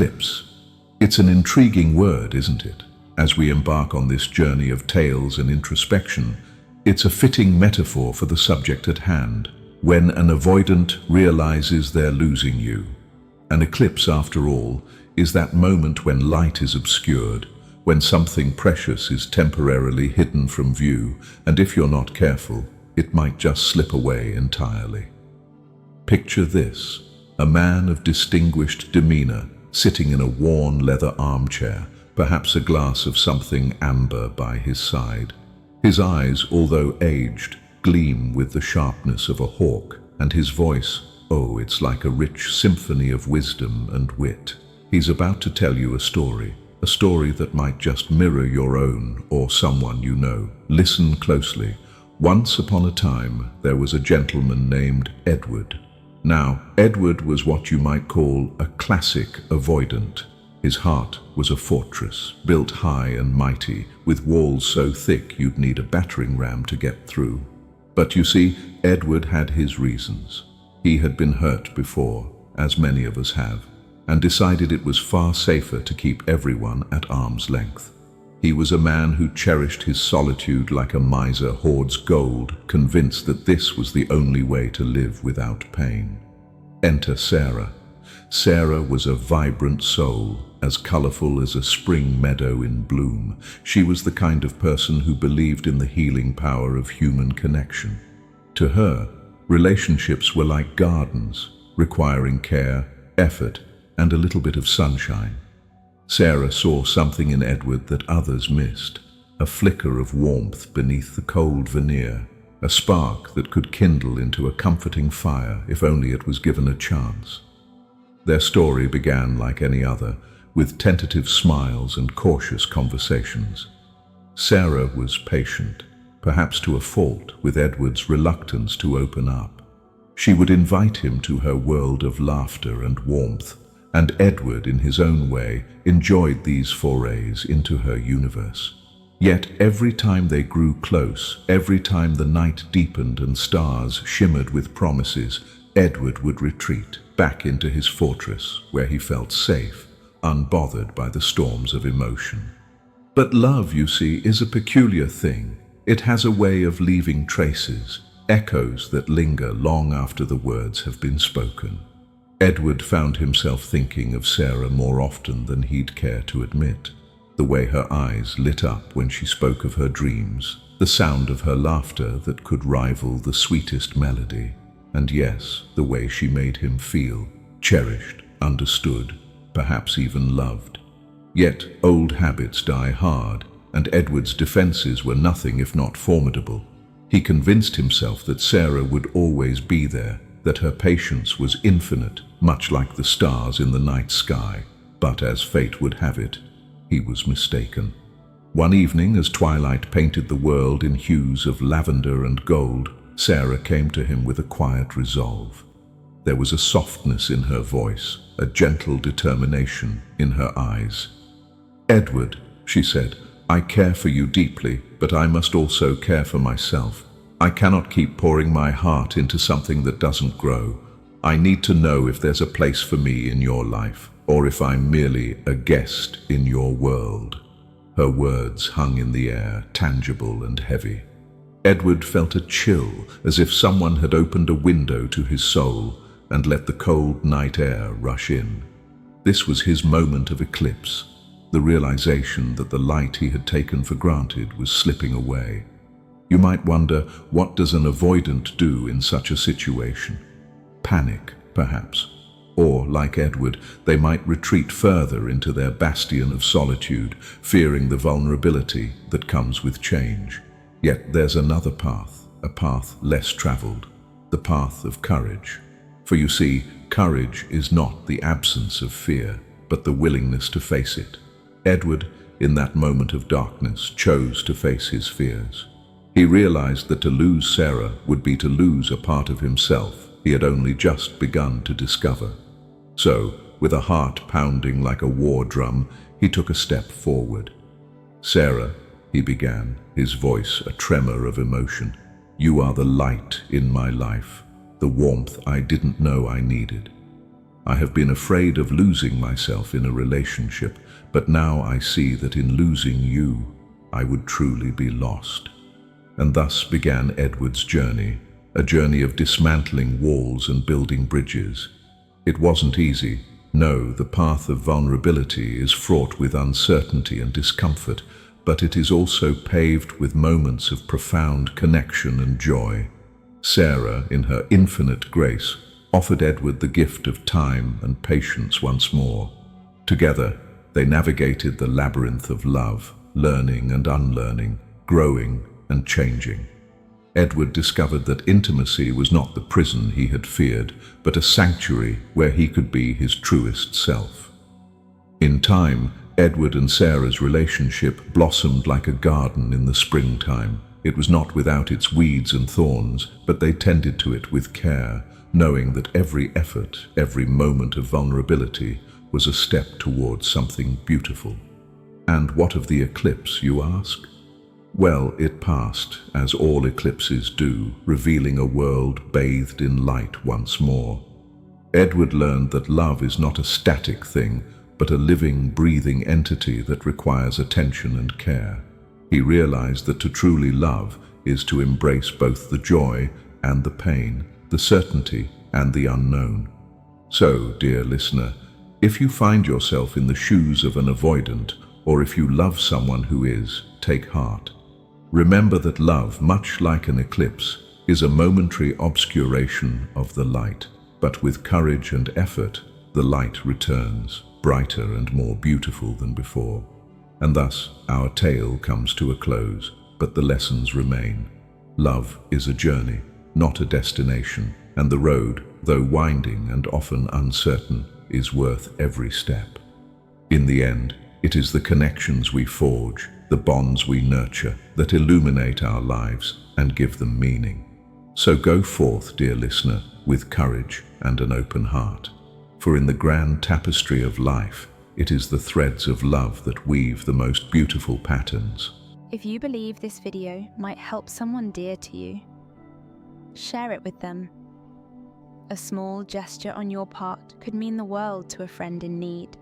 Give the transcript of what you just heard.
Eclipse. It's an intriguing word, isn't it? As we embark on this journey of tales and introspection, it's a fitting metaphor for the subject at hand. When an avoidant realizes they're losing you. An eclipse, after all, is that moment when light is obscured, when something precious is temporarily hidden from view, and if you're not careful, it might just slip away entirely. Picture this: a man of distinguished demeanor, sitting in a worn leather armchair, perhaps a glass of something amber by his side. His eyes, although aged, gleam with the sharpness of a hawk, and his voice, oh, it's like a rich symphony of wisdom and wit. He's about to tell you a story that might just mirror your own or someone you know. Listen closely. Once upon a time, there was a gentleman named Edward. Now, Edward was what you might call a classic avoidant. His heart was a fortress, built high and mighty, with walls so thick you'd need a battering ram to get through. But you see, Edward had his reasons. He had been hurt before, as many of us have, and decided it was far safer to keep everyone at arm's length. He was a man who cherished his solitude like a miser hoards gold, convinced that this was the only way to live without pain. Enter Sarah. Sarah was a vibrant soul, as colorful as a spring meadow in bloom. She was the kind of person who believed in the healing power of human connection. To her, relationships were like gardens, requiring care, effort, and a little bit of sunshine. Sarah saw something in Edward that others missed, a flicker of warmth beneath the cold veneer, a spark that could kindle into a comforting fire if only it was given a chance. Their story began like any other, with tentative smiles and cautious conversations. Sarah was patient, perhaps to a fault, with Edward's reluctance to open up. She would invite him to her world of laughter and warmth, and Edward, in his own way, enjoyed these forays into her universe. Yet every time they grew close, every time the night deepened and stars shimmered with promises, Edward would retreat back into his fortress, where he felt safe, unbothered by the storms of emotion. But love, you see, is a peculiar thing. It has a way of leaving traces, echoes that linger long after the words have been spoken. Edward found himself thinking of Sarah more often than he'd care to admit. The way her eyes lit up when she spoke of her dreams, the sound of her laughter that could rival the sweetest melody, and yes, the way she made him feel, cherished, understood, perhaps even loved. Yet old habits die hard, and Edward's defenses were nothing if not formidable. He convinced himself that Sarah would always be there, that her patience was infinite, much like the stars in the night sky. But as fate would have it, he was mistaken. One evening, as twilight painted the world in hues of lavender and gold, Sarah came to him with a quiet resolve. There was a softness in her voice, a gentle determination in her eyes. "Edward," she said, "I care for you deeply, but I must also care for myself. I cannot keep pouring my heart into something that doesn't grow. I need to know if there's a place for me in your life, or if I'm merely a guest in your world." Her words hung in the air, tangible and heavy. Edward felt a chill, as if someone had opened a window to his soul and let the cold night air rush in. This was his moment of eclipse, the realization that the light he had taken for granted was slipping away. You might wonder, what does an avoidant do in such a situation? Panic, perhaps. Or, like Edward, they might retreat further into their bastion of solitude, fearing the vulnerability that comes with change. Yet there's another path, a path less traveled, the path of courage. For you see, courage is not the absence of fear, but the willingness to face it. Edward, in that moment of darkness, chose to face his fears. He realized that to lose Sarah would be to lose a part of himself he had only just begun to discover. So, with a heart pounding like a war drum, he took a step forward. "Sarah," he began, his voice a tremor of emotion, "you are the light in my life, the warmth I didn't know I needed. I have been afraid of losing myself in a relationship, but now I see that in losing you, I would truly be lost. And thus began Edward's journey, a journey of dismantling walls and building bridges. It wasn't easy. No, the path of vulnerability is fraught with uncertainty and discomfort, but it is also paved with moments of profound connection and joy. Sarah, in her infinite grace, offered Edward the gift of time and patience once more. Together, they navigated the labyrinth of love, learning and unlearning, growing and changing. Edward discovered that intimacy was not the prison he had feared, but a sanctuary where he could be his truest self. In time, Edward and Sarah's relationship blossomed like a garden in the springtime. It was not without its weeds and thorns, but they tended to it with care, knowing that every effort, every moment of vulnerability was a step towards something beautiful. And what of the eclipse, you ask? Well, it passed, as all eclipses do, revealing a world bathed in light once more. Edward learned that love is not a static thing, but a living, breathing entity that requires attention and care. He realized that to truly love is to embrace both the joy and the pain, the certainty and the unknown. So, dear listener, if you find yourself in the shoes of an avoidant, or if you love someone who is, take heart. Remember that love, much like an eclipse, is a momentary obscuration of the light, but with courage and effort, the light returns, brighter and more beautiful than before. And thus, our tale comes to a close, but the lessons remain. Love is a journey, not a destination, and the road, though winding and often uncertain, is worth every step. In the end, it is the connections we forge, the bonds we nurture, that illuminate our lives and give them meaning. So go forth, dear listener, with courage and an open heart. For in the grand tapestry of life, it is the threads of love that weave the most beautiful patterns. If you believe this video might help someone dear to you, share it with them. A small gesture on your part could mean the world to a friend in need.